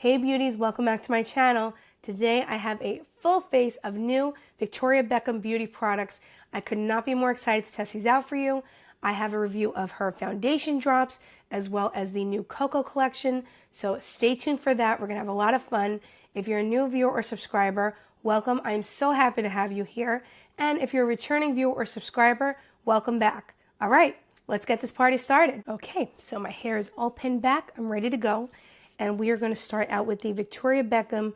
Hey beauties, welcome back to my channel. Today I have a full face of new Victoria Beckham Beauty products. I could not be more excited to test these out for you. I have a review of her foundation drops as well as the new Cocoa Collection. So stay tuned for that. We're going to have a lot of fun. If you're a new viewer or subscriber, welcome. I'm so happy to have you here. And if you're a returning viewer or subscriber, welcome back. All right, let's get this party started. Okay, so my hair is all pinned back. I'm ready to go. And we are going to start out with the Victoria Beckham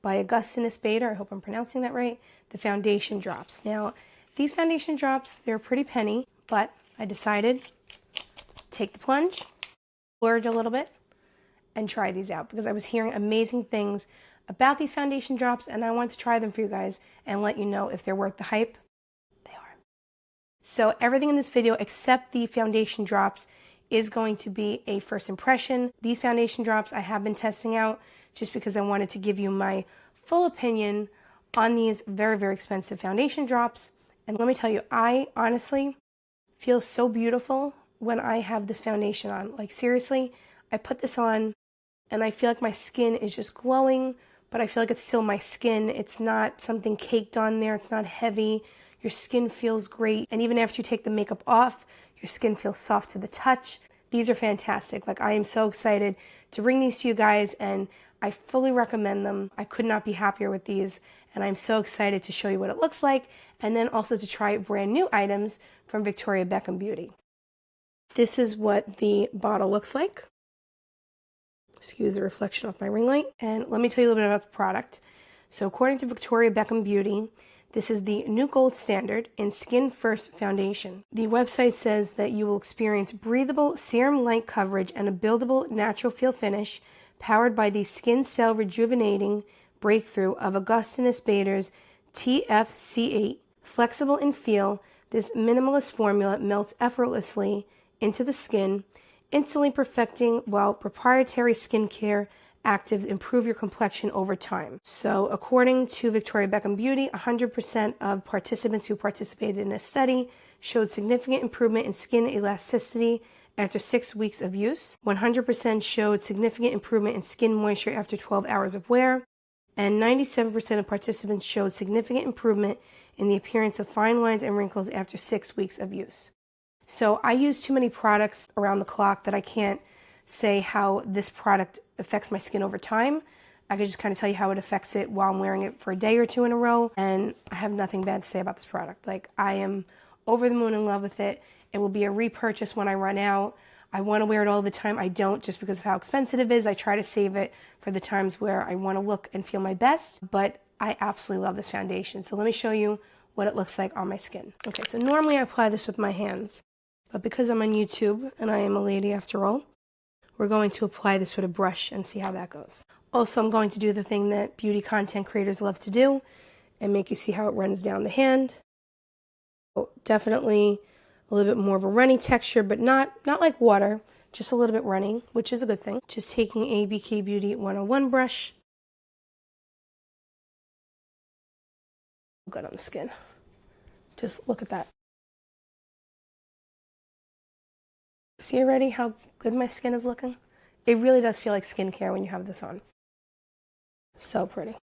by Augstinus, I hope I'm pronouncing that right, the foundation drops. Now, these foundation drops, they're pretty penny, but I decided to take the plunge, splurge a little bit, and try these out because I was hearing amazing things about these foundation drops, and I wanted to try them for you guys and let you know if they're worth the hype. They are. So everything in this video except the foundation drops is going to be a first impression. These foundation drops I have been testing out just because I wanted to give you my full opinion on these very, very expensive foundation drops. And let me tell you, I honestly feel so beautiful when I have this foundation on. Like seriously, I put this on and I feel like my skin is just glowing, but I feel like it's still my skin. It's not something caked on there. It's not heavy. Your skin feels great. And even after you take the makeup off, your skin feels soft to the touch. These are fantastic. Like, I am so excited to bring these to you guys, and I fully recommend them. I could not be happier with these, and I'm so excited to show you what it looks like, and then also to try brand new items from Victoria Beckham Beauty. This is what the bottle looks like. Excuse the reflection off my ring light. And let me tell you a little bit about the product. So according to Victoria Beckham Beauty, this is the new gold standard in Skin First Foundation. The website says that you will experience breathable serum light coverage and a buildable natural feel finish powered by the skin cell rejuvenating breakthrough of Augstinus Bader's TFC8. Flexible in feel, this minimalist formula melts effortlessly into the skin, instantly perfecting while proprietary skincare actives improve your complexion over time. So according to Victoria Beckham Beauty, 100% of participants who participated in a study showed significant improvement in skin elasticity after 6 weeks of use. 100% showed significant improvement in skin moisture after 12 hours of wear. And 97% of participants showed significant improvement in the appearance of fine lines and wrinkles after 6 weeks of use. So I use too many products around the clock that I can't say how this product affects my skin over time. I could just kind of tell you how it affects it while I'm wearing it for a day or two in a row, and I have nothing bad to say about this product. Like, I am over the moon in love with it. It will be a repurchase when I run out. I want to wear it all the time. I don't, just because of how expensive it is. I try to save it for the times where I want to look and feel my best, but I absolutely love this foundation. So let me show you what it looks like on my skin. Okay, so normally I apply this with my hands, but because I'm on YouTube and I am a lady after all, we're going to apply this with a brush and see how that goes. Also, I'm going to do the thing that beauty content creators love to do and make you see how it runs down the hand. So definitely a little bit more of a runny texture, but not like water, just a little bit runny, which is a good thing. Just taking a BK Beauty 101 brush. Good on the skin. Just look at that. See already how good my skin is looking? It really does feel like skincare when you have this on. So pretty.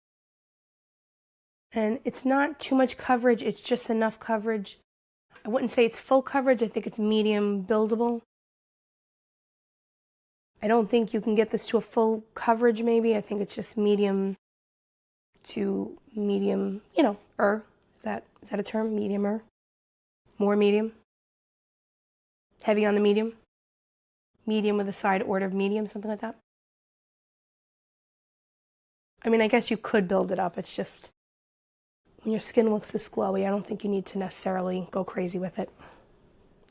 And it's not too much coverage, it's just enough coverage. I wouldn't say it's full coverage, I think it's medium buildable. I don't think you can get this to a full coverage maybe. I think it's just medium to medium, is that a term? Medium-er? More medium? Heavy on the medium? Medium with a side order of medium, something like that. I mean, I guess you could build it up. It's just, when your skin looks this glowy, I don't think you need to necessarily go crazy with it.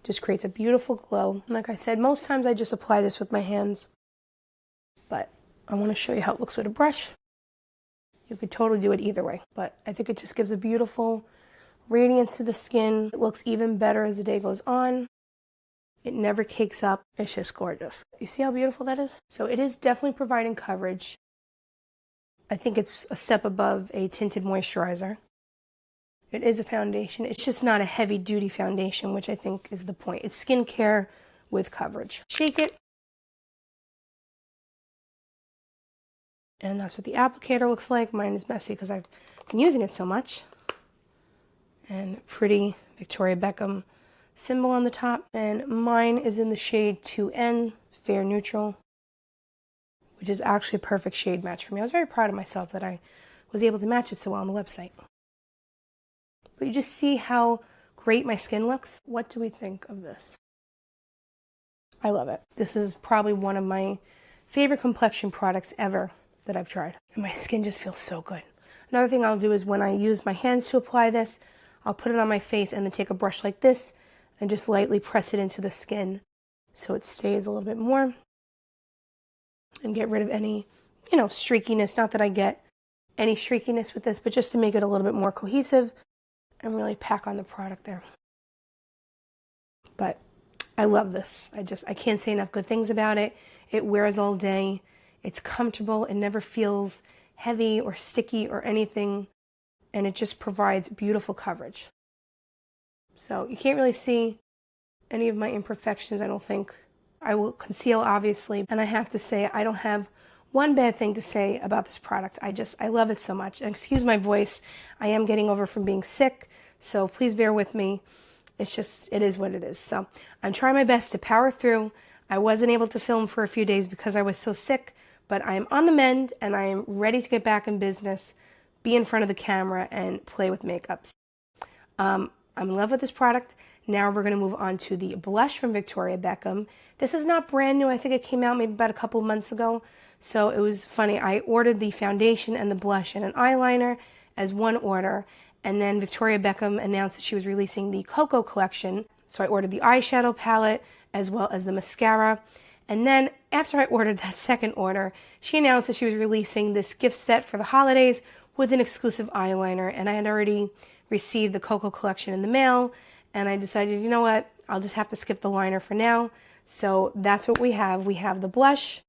Just creates a beautiful glow. And like I said, most times I just apply this with my hands, but I want to show you how it looks with a brush. You could totally do it either way, but I think it just gives a beautiful radiance to the skin. It looks even better as the day goes on. It never cakes up. It's just gorgeous. You see how beautiful that is? So it is definitely providing coverage. I think it's a step above a tinted moisturizer. It is a foundation. It's just not a heavy duty foundation, which I think is the point. It's skincare with coverage. Shake it. And that's what the applicator looks like. Mine is messy because I've been using it so much. And pretty Victoria Beckham symbol on the top. And mine is in the shade 2N, Fair Neutral, which is actually a perfect shade match for me. I was very proud of myself that I was able to match it so well on the website. But you just see how great my skin looks. What do we think of this? I love it. This is probably one of my favorite complexion products ever that I've tried. And my skin just feels so good. Another thing I'll do is when I use my hands to apply this, I'll put it on my face and then take a brush like this and just lightly press it into the skin so it stays a little bit more and get rid of any, streakiness. Not that I get any streakiness with this, but just to make it a little bit more cohesive and really pack on the product there. But I love this. I can't say enough good things about it. It wears all day. It's comfortable. It never feels heavy or sticky or anything. And it just provides beautiful coverage. So you can't really see any of my imperfections, I don't think. I will conceal, obviously. And I have to say, I don't have one bad thing to say about this product. I love it so much. And excuse my voice. I am getting over from being sick. So please bear with me. It is what it is. So I'm trying my best to power through. I wasn't able to film for a few days because I was so sick, but I am on the mend and I am ready to get back in business, be in front of the camera and play with makeups. I'm in love with this product. Now we're going to move on to the blush from Victoria Beckham. This is not brand new. I think it came out maybe about a couple of months ago. So it was funny. I ordered the foundation and the blush and an eyeliner as one order. And then Victoria Beckham announced that she was releasing the Cocoa Collection. So I ordered the eyeshadow palette as well as the mascara. And then after I ordered that second order, she announced that she was releasing this gift set for the holidays with an exclusive eyeliner. And I had already received the Cocoa Collection in the mail. And I decided, you know what, I'll just have to skip the liner for now. So that's what we have. We have the blush,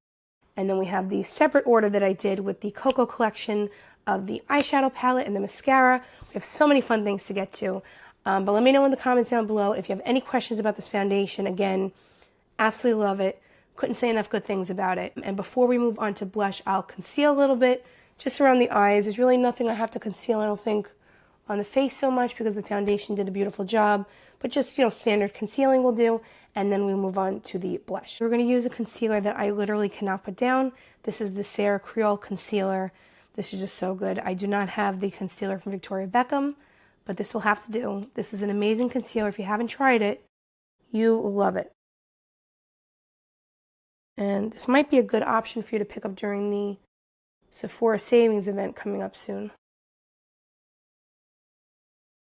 and then we have the separate order that I did with the Cocoa Collection of the eyeshadow palette and the mascara. We have so many fun things to get to. But let me know in the comments down below if you have any questions about this foundation. Again, absolutely love it. Couldn't say enough good things about it. And before we move on to blush, I'll conceal a little bit just around the eyes. There's really nothing I have to conceal, I don't think, on the face so much because the foundation did a beautiful job. But just, standard concealing will do. And then we move on to the blush. We're going to use a concealer that I literally cannot put down. This is the Sarah Creole Concealer. This is just so good. I do not have the concealer from Victoria Beckham, but this will have to do. This is an amazing concealer. If you haven't tried it, you will love it. And this might be a good option for you to pick up during the Sephora Savings event coming up soon.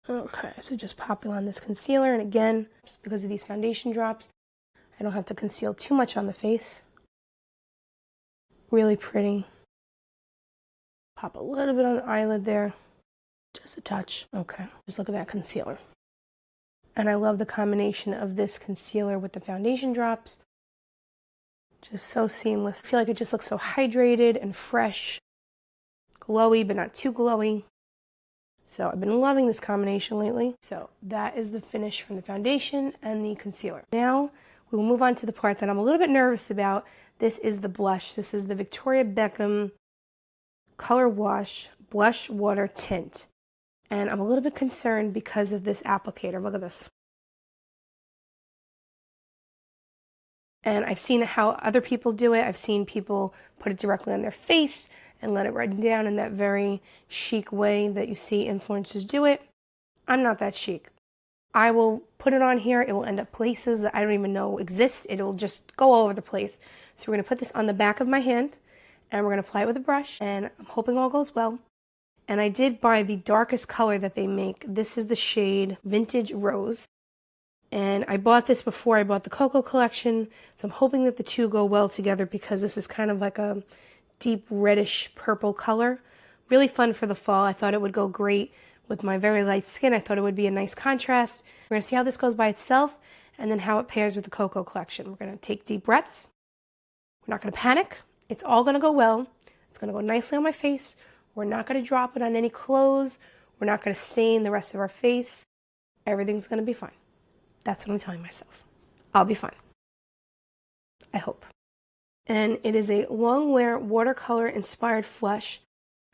Okay, so just popping on this concealer. And again, just because of these foundation drops, I don't have to conceal too much on the face. Really pretty. Pop a little bit on the eyelid there. Just a touch. Okay, just look at that concealer. And I love the combination of this concealer with the foundation drops. Just so seamless. I feel like it just looks so hydrated and fresh. Glowy, but not too glowy. So I've been loving this combination lately. So that is the finish from the foundation and the concealer. Now we will move on to the part that I'm a little bit nervous about. This is the blush. This is the Victoria Beckham Color Wash Blush Water Tint. And I'm a little bit concerned because of this applicator. Look at this. And I've seen how other people do it. I've seen people put it directly on their face and let it run down in that very chic way that you see influencers do it. I'm not that chic. I will put it on here. It will end up places that I don't even know exist. It will just go all over the place. So we're going to put this on the back of my hand and we're going to apply it with a brush, and I'm hoping all goes well. And I did buy the darkest color that they make. This is the shade Vintage Rose. And I bought this before I bought the Cocoa Collection. So I'm hoping that the two go well together because this is kind of like a deep reddish purple color. Really fun for the fall. I thought it would go great with my very light skin. I thought it would be a nice contrast. We're going to see how this goes by itself and then how it pairs with the Cocoa Collection. We're going to take deep breaths. We're not going to panic. It's all going to go well. It's going to go nicely on my face. We're not going to drop it on any clothes. We're not going to stain the rest of our face. Everything's going to be fine. That's what I'm telling myself. I'll be fine. I hope. And it is a long wear watercolor inspired flush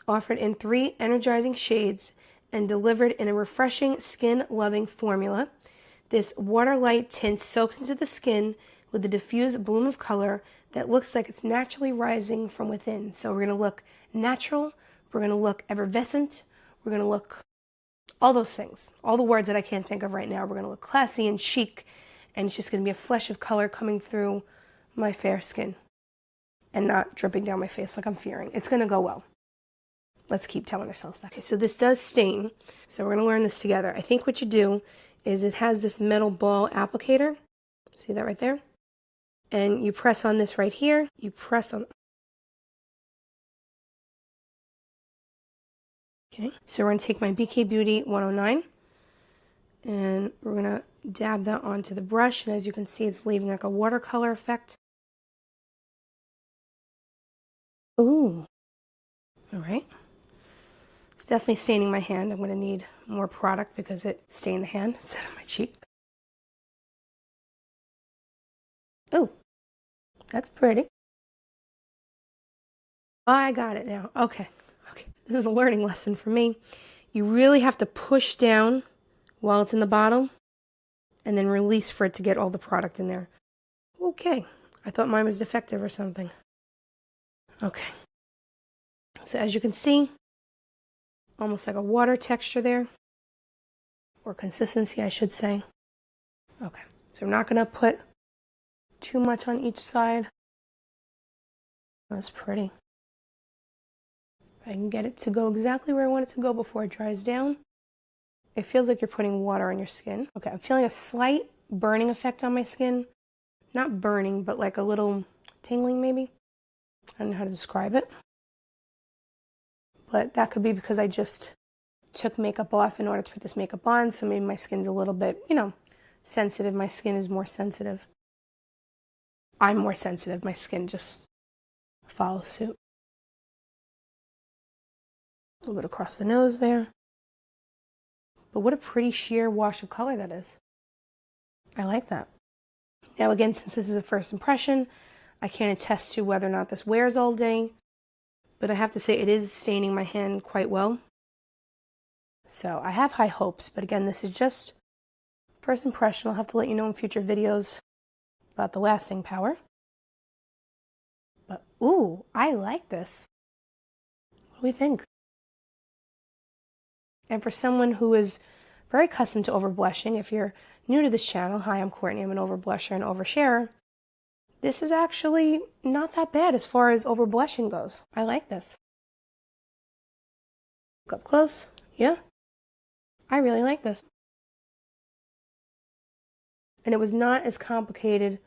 offered in 3 energizing shades and delivered in a refreshing skin loving formula. This water light tint soaks into the skin with a diffused bloom of color that looks like it's naturally rising from within. So we're going to look natural, we're going to look effervescent, we're going to look all those things, all the words that I can't think of right now. We're going to look classy and chic, and it's just going to be a flush of color coming through my fair skin and not dripping down my face like I'm fearing. It's going to go well. Let's keep telling ourselves that. Okay, so this does stain, so we're going to learn this together. I think what you do is it has this metal ball applicator. See that right there? And you press on this right here. You press on. Okay, so we're going to take my BK Beauty 109 and we're going to dab that onto the brush. And as you can see, it's leaving like a watercolor effect. Ooh, all right. It's definitely staining my hand. I'm going to need more product because it stained the hand instead of my cheek. Oh, that's pretty. Oh, I got it now. Okay. Okay. This is a learning lesson for me. You really have to push down while it's in the bottle and then release for it to get all the product in there. Okay. I thought mine was defective or something. Okay. So as you can see, almost like a water texture there, or consistency, I should say. Okay. So I'm not going to put too much on each side. That's pretty. I can get it to go exactly where I want it to go before it dries down. It feels like you're putting water on your skin. Okay, I'm feeling a slight burning effect on my skin. Not burning, but like a little tingling maybe. I don't know how to describe it. But that could be because I just took makeup off in order to put this makeup on, so maybe my skin's a little bit, sensitive. My skin is more sensitive. I'm more sensitive. My skin just follows suit. A little bit across the nose there. But what a pretty sheer wash of color that is. I like that. Now again, since this is a first impression, I can't attest to whether or not this wears all day, but I have to say it is staining my hand quite well. So I have high hopes, but again, this is just first impression. I'll have to let you know in future videos about the lasting power. But ooh, I like this. What do we think? And for someone who is very accustomed to overblushing, if you're new to this channel, hi, I'm Courtney, I'm an overblusher and oversharer. This is actually not that bad as far as overblushing goes. I like this. Look up close. Yeah. I really like this. And it was not as complicated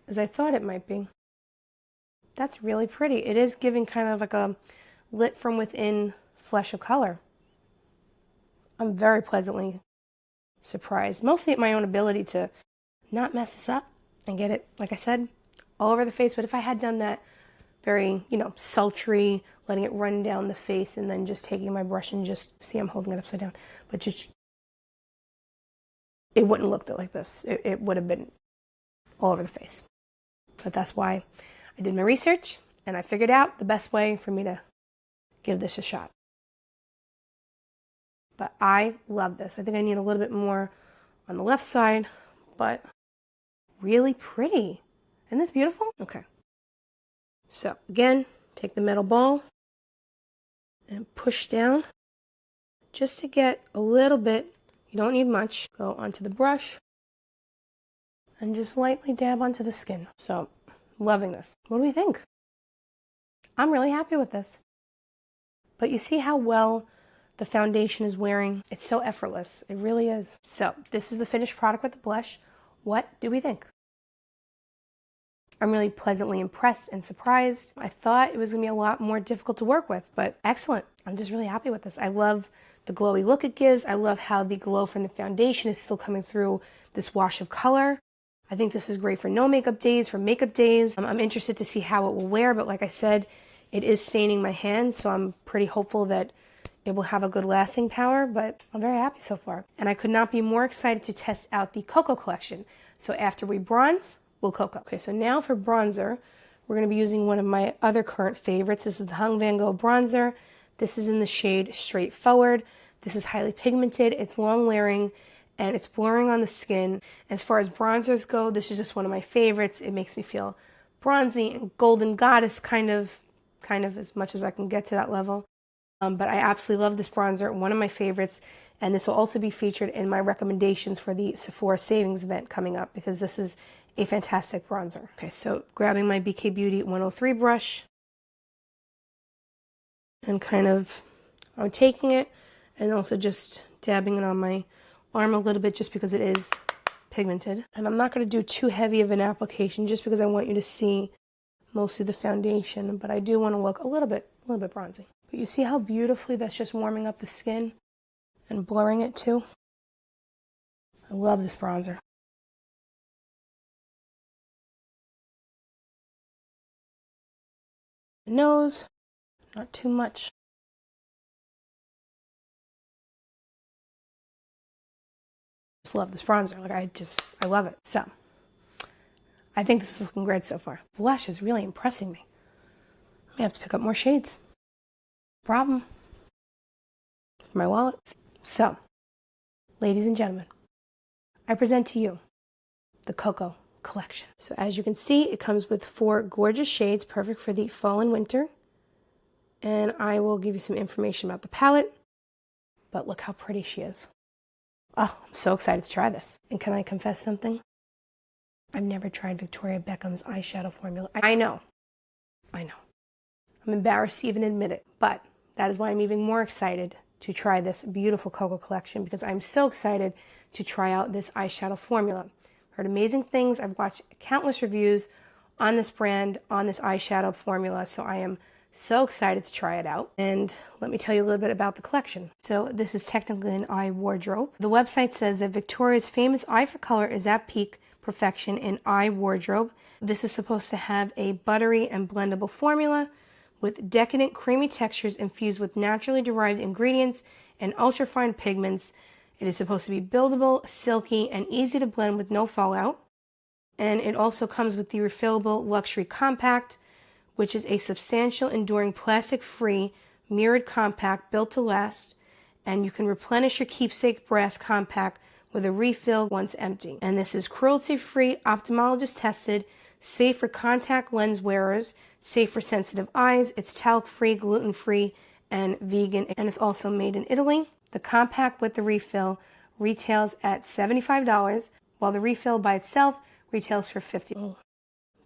as I thought it might be. That's really pretty. It is giving kind of like a lit from within flush of color. I'm very pleasantly surprised, mostly at my own ability to not mess this up and get it, like I said, all over the face. But if I had done that very, sultry, letting it run down the face and then just taking my brush and just, see, I'm holding it upside down, but just, it wouldn't look like this. It would have been all over the face. But that's why I did my research and I figured out the best way for me to give this a shot. But I love this. I think I need a little bit more on the left side, but really pretty. Isn't this beautiful? Okay. So again, take the metal ball and push down just to get a little bit. You don't need much. Go onto the brush and just lightly dab onto the skin. So loving this. What do we think? I'm really happy with this. But you see how well the foundation is wearing? It's so effortless. It really is. So this is the finished product with the blush. What do we think? I'm really pleasantly impressed and surprised. I thought it was going to be a lot more difficult to work with, but excellent. I'm just really happy with this. I love the glowy look it gives. I love how the glow from the foundation is still coming through this wash of color. I think this is great for no makeup days, for makeup days. I'm interested to see how it will wear, but like I said, it is staining my hands, so I'm pretty hopeful that it will have a good lasting power, but I'm very happy so far. And I could not be more excited to test out the Cocoa Collection. So after we bronze, we'll cocoa. Okay, so now for bronzer, We're going to be using one of my other current favorites. This is the Hung Van Gogh bronzer. This is in the shade Straightforward. This is highly pigmented, it's long wearing, and it's blurring on the skin. As far as bronzers go, this is just one of my favorites. It makes me feel bronzy and golden goddess kind of as much as I can get to that level. But I absolutely love this bronzer, one of my favorites, and this will also be featured in my recommendations for the Sephora Savings event coming up because this is a fantastic bronzer. Okay, so grabbing my BK Beauty 103 brush and I'm taking it and also just dabbing it on my arm a little bit just because it is pigmented. And I'm not going to do too heavy of an application just because I want you to see mostly the foundation, but I do want to look a little bit bronzy. But you see how beautifully that's just warming up the skin and blurring it too? I love this bronzer. The nose, not too much. Just love this bronzer. Like I love it. So I think this is looking great so far. Blush is really impressing me. I have to pick up more shades. Problem. My wallets. So, ladies and gentlemen, I present to you the Cocoa Collection. So as you can see, it comes with 4 gorgeous shades, perfect for the fall and winter. And I will give you some information about the palette, but look how pretty she is. Oh, I'm so excited to try this. And can I confess something? I've never tried Victoria Beckham's eyeshadow formula. I know. I'm embarrassed to even admit it, but that is why I'm even more excited to try this beautiful Cocoa Collection because I'm so excited to try out this eyeshadow formula. Heard amazing things. I've watched countless reviews on this brand, on this eyeshadow formula, so I am so excited to try it out. And let me tell you a little bit about the collection. So this is technically an eye wardrobe. The website says that Victoria's famous eye for color is at peak perfection in eye wardrobe. This is supposed to have a buttery and blendable formula with decadent creamy textures infused with naturally derived ingredients and ultra-fine pigments. It is supposed to be buildable, silky, and easy to blend with no fallout. And it also comes with the refillable Luxury Compact, which is a substantial, enduring, plastic-free, mirrored compact built to last. And you can replenish your keepsake brass compact with a refill once empty. And this is cruelty-free, ophthalmologist-tested, safe for contact lens wearers, safe for sensitive eyes. It's talc-free, gluten-free, and vegan. And it's also made in Italy. The compact with the refill retails at $75, while the refill by itself retails for $50. Oh,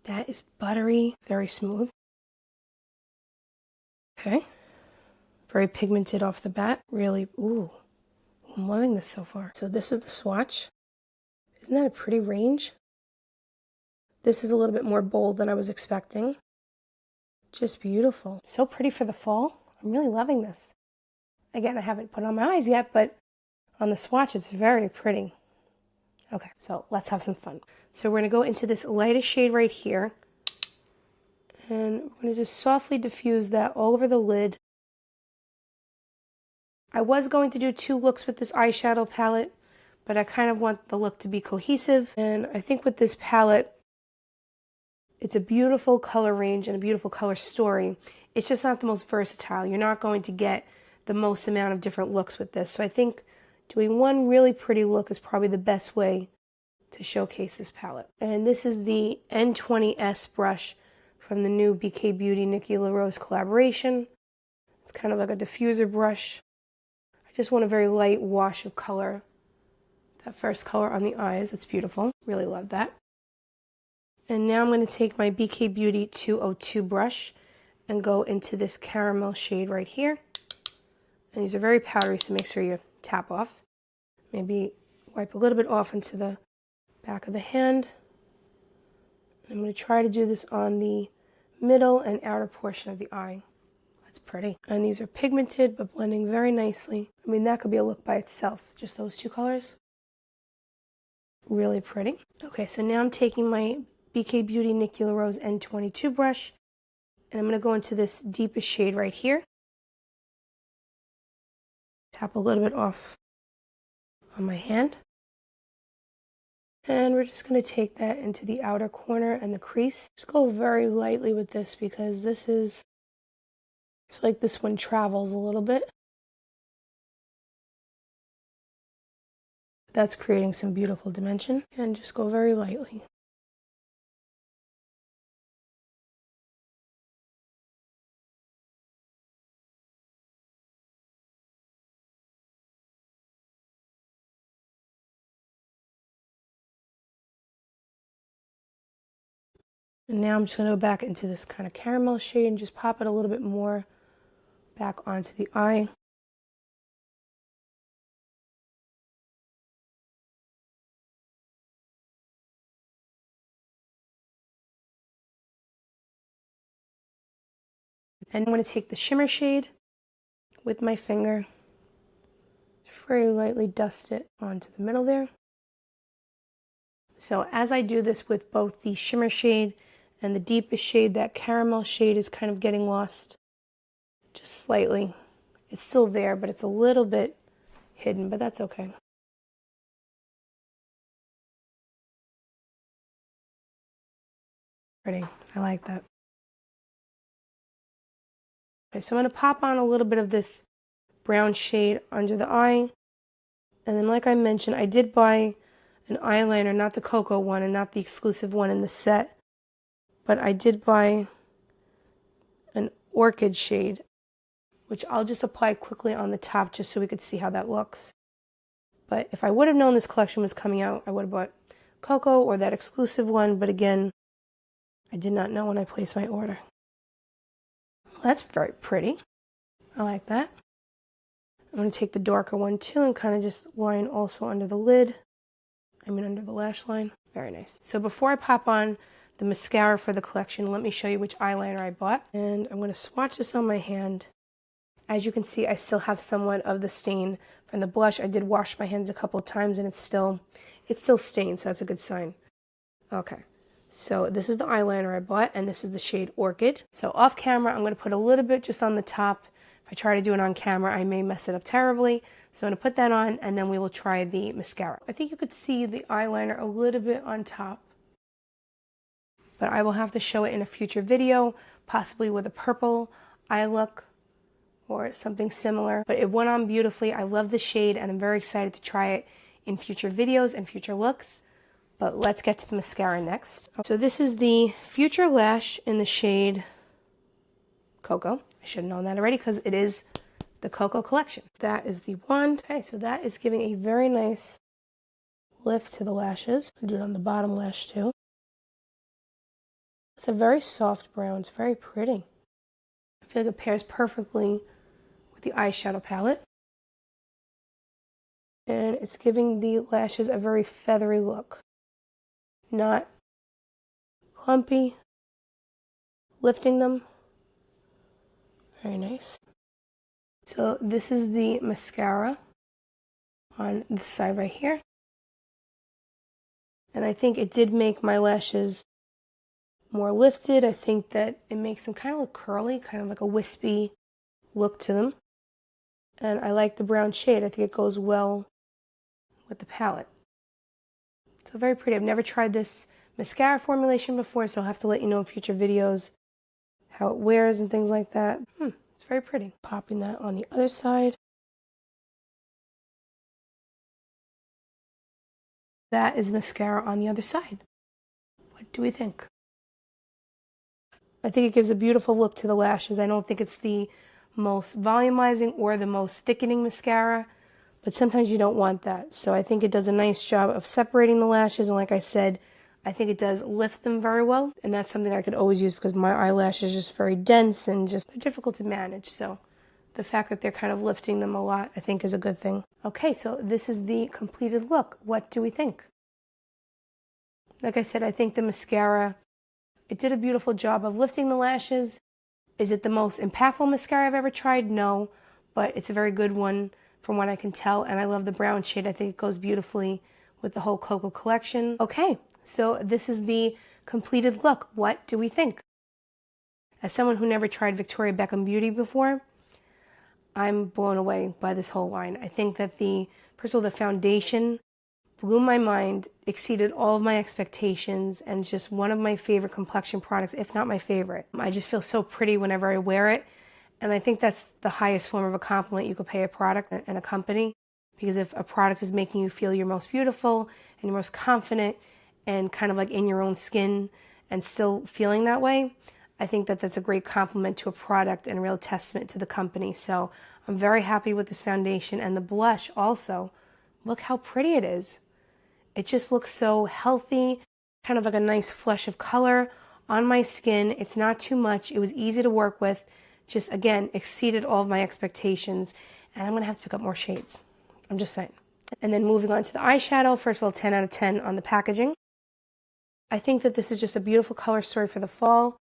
that is buttery, very smooth. Okay. Very pigmented off the bat. Really, ooh, I'm loving this so far. So this is the swatch. Isn't that a pretty range? This is a little bit more bold than I was expecting. Just beautiful. So pretty for the fall. I'm really loving this. Again, I haven't put on my eyes yet, but on the swatch, it's very pretty. Okay, so let's have some fun. So we're going to go into this lightest shade right here. And we're going to just softly diffuse that all over the lid. I was going to do 2 looks with this eyeshadow palette, but I kind of want the look to be cohesive. And I think with this palette, it's a beautiful color range and a beautiful color story. It's just not the most versatile. You're not going to get the most amount of different looks with this. So I think doing one really pretty look is probably the best way to showcase this palette. And this is the N20S brush from the new BK Beauty Nikki LaRose collaboration. It's kind of like a diffuser brush. I just want a very light wash of color. That first color on the eyes, that's beautiful. Really love that. And now I'm going to take my BK Beauty 202 brush and go into this caramel shade right here. And these are very powdery, so make sure you tap off. Maybe wipe a little bit off into the back of the hand. I'm going to try to do this on the middle and outer portion of the eye. That's pretty. And these are pigmented, but blending very nicely. I mean, that could be a look by itself, just those 2 colors. Really pretty. Okay, so now I'm taking my BK Beauty Nikki LaRose N22 brush, and I'm going to go into this deepest shade right here. Tap a little bit off on my hand. And we're just going to take that into the outer corner and the crease. Just go very lightly with this because this is, I feel like this one travels a little bit. That's creating some beautiful dimension. And just go very lightly. And now I'm just going to go back into this kind of caramel shade and just pop it a little bit more back onto the eye. And I'm going to take the shimmer shade with my finger, very lightly dust it onto the middle there. So as I do this with both the shimmer shade and the deepest shade, that caramel shade is kind of getting lost just slightly. It's still there, but it's a little bit hidden, but that's okay. Pretty. I like that. Okay, so I'm going to pop on a little bit of this brown shade under the eye. And then like I mentioned, I did buy an eyeliner, not the cocoa one and not the exclusive one in the set, but I did buy an orchid shade, which I'll just apply quickly on the top just so we could see how that looks. But if I would have known this collection was coming out, I would have bought cocoa or that exclusive one, but again, I did not know when I placed my order. Well, that's very pretty. I like that. I'm going to take the darker one too and kind of just line also under the lid. Under the lash line. Very nice. So before I pop on the mascara for the collection, let me show you which eyeliner I bought. And I'm going to swatch this on my hand. As you can see, I still have somewhat of the stain from the blush. I did wash my hands a couple of times and it's still stained, so that's a good sign. Okay. So this is the eyeliner I bought, and this is the shade Orchid. So off camera, I'm going to put a little bit just on the top. If I try to do it on camera, I may mess it up terribly. So I'm going to put that on, and then we will try the mascara. I think you could see the eyeliner a little bit on top, but I will have to show it in a future video, possibly with a purple eye look or something similar. But it went on beautifully. I love the shade, and I'm very excited to try it in future videos and future looks. But let's get to the mascara next. So this is the Future Lash in the shade Cocoa. I should have known that already because it is the Cocoa Collection. That is the one. Okay, so that is giving a very nice lift to the lashes. I'll do it on the bottom lash too. It's a very soft brown. It's very pretty. I feel like it pairs perfectly with the eyeshadow palette. And it's giving the lashes a very feathery look. Not clumpy, lifting them. Very nice. So this is the mascara on this side right here. And I think it did make my lashes more lifted. I think that it makes them kind of look curly, kind of like a wispy look to them. And I like the brown shade. I think it goes well with the palette. So very pretty. I've never tried this mascara formulation before, so I'll have to let you know in future videos how it wears and things like that. It's very pretty. Popping that on the other side. That is mascara on the other side. What do we think? I think it gives a beautiful look to the lashes. I don't think it's the most volumizing or the most thickening mascara, but sometimes you don't want that. So I think it does a nice job of separating the lashes, and like I said, I think it does lift them very well, and that's something I could always use because my eyelashes are just very dense and just they're difficult to manage. So the fact that they're kind of lifting them a lot, I think is a good thing. Okay, so this is the completed look. What do we think? Like I said, I think the mascara, it did a beautiful job of lifting the lashes. Is it the most impactful mascara I've ever tried? No, but it's a very good one from what I can tell, and I love the brown shade. I think it goes beautifully with the whole Cocoa Collection. Okay, so this is the completed look. What do we think? As someone who never tried Victoria Beckham Beauty before, I'm blown away by this whole line. I think that first of all, the foundation blew my mind, exceeded all of my expectations, and just one of my favorite complexion products, if not my favorite. I just feel so pretty whenever I wear it, and I think that's the highest form of a compliment you could pay a product and a company, because if a product is making you feel your most beautiful and your most confident and kind of like in your own skin and still feeling that way, I think that that's a great compliment to a product and a real testament to the company. So I'm very happy with this foundation, and the blush also. Look how pretty it is. It just looks so healthy, kind of like a nice flush of color on my skin. It's not too much. It was easy to work with. Just, again, exceeded all of my expectations. And I'm going to have to pick up more shades. I'm just saying. And then moving on to the eyeshadow. First of all, 10 out of 10 on the packaging. I think that this is just a beautiful color story for the fall.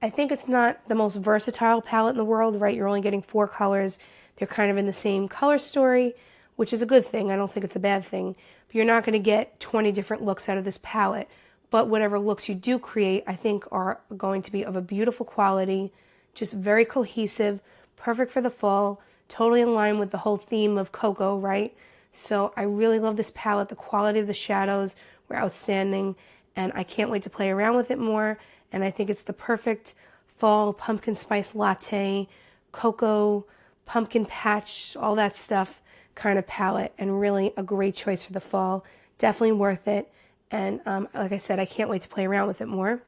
I think it's not the most versatile palette in the world, right? You're only getting 4 colors. They're kind of in the same color story, which is a good thing. I don't think it's a bad thing. But you're not going to get 20 different looks out of this palette. But whatever looks you do create, I think are going to be of a beautiful quality, just very cohesive, perfect for the fall, totally in line with the whole theme of cocoa, right? So I really love this palette. The quality of the shadows were outstanding, and I can't wait to play around with it more. And I think it's the perfect fall pumpkin spice latte, cocoa, pumpkin patch, all that stuff kind of palette, and really a great choice for the fall. Definitely worth it. And like I said, I can't wait to play around with it more.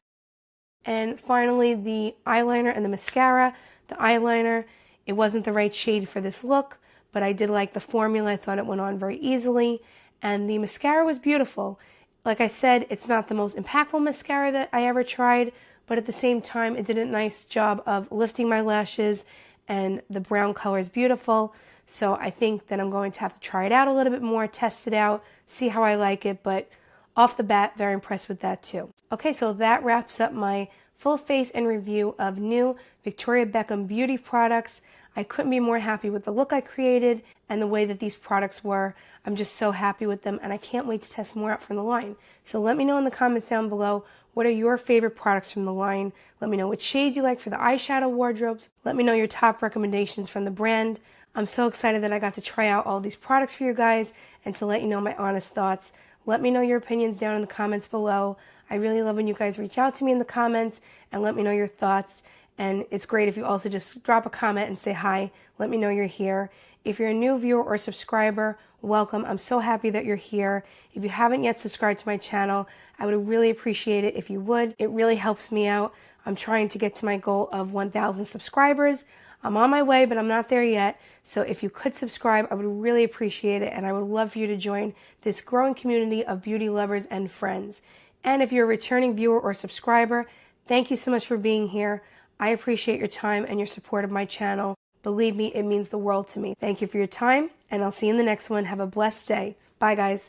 And finally, the eyeliner and the mascara. The eyeliner, it wasn't the right shade for this look, but I did like the formula. I thought it went on very easily. And the mascara was beautiful. Like I said, it's not the most impactful mascara that I ever tried, but at the same time, it did a nice job of lifting my lashes, and the brown color is beautiful. So I think that I'm going to have to try it out a little bit more, test it out, see how I like it, but off the bat, very impressed with that too. Okay, so that wraps up my full face and review of new Victoria Beckham Beauty products. I couldn't be more happy with the look I created and the way that these products were. I'm just so happy with them, and I can't wait to test more out from the line. So let me know in the comments down below, what are your favorite products from the line? Let me know which shades you like for the eyeshadow wardrobes. Let me know your top recommendations from the brand. I'm so excited that I got to try out all these products for you guys and to let you know my honest thoughts. Let me know your opinions down in the comments below. I really love when you guys reach out to me in the comments and let me know your thoughts. And it's great if you also just drop a comment and say hi. Let me know you're here. If you're a new viewer or subscriber, welcome. I'm so happy that you're here. If you haven't yet subscribed to my channel, I would really appreciate it if you would. It really helps me out. I'm trying to get to my goal of 1,000 subscribers. I'm on my way, but I'm not there yet. So if you could subscribe, I would really appreciate it. And I would love for you to join this growing community of beauty lovers and friends. And if you're a returning viewer or subscriber, thank you so much for being here. I appreciate your time and your support of my channel. Believe me, it means the world to me. Thank you for your time, and I'll see you in the next one. Have a blessed day. Bye, guys.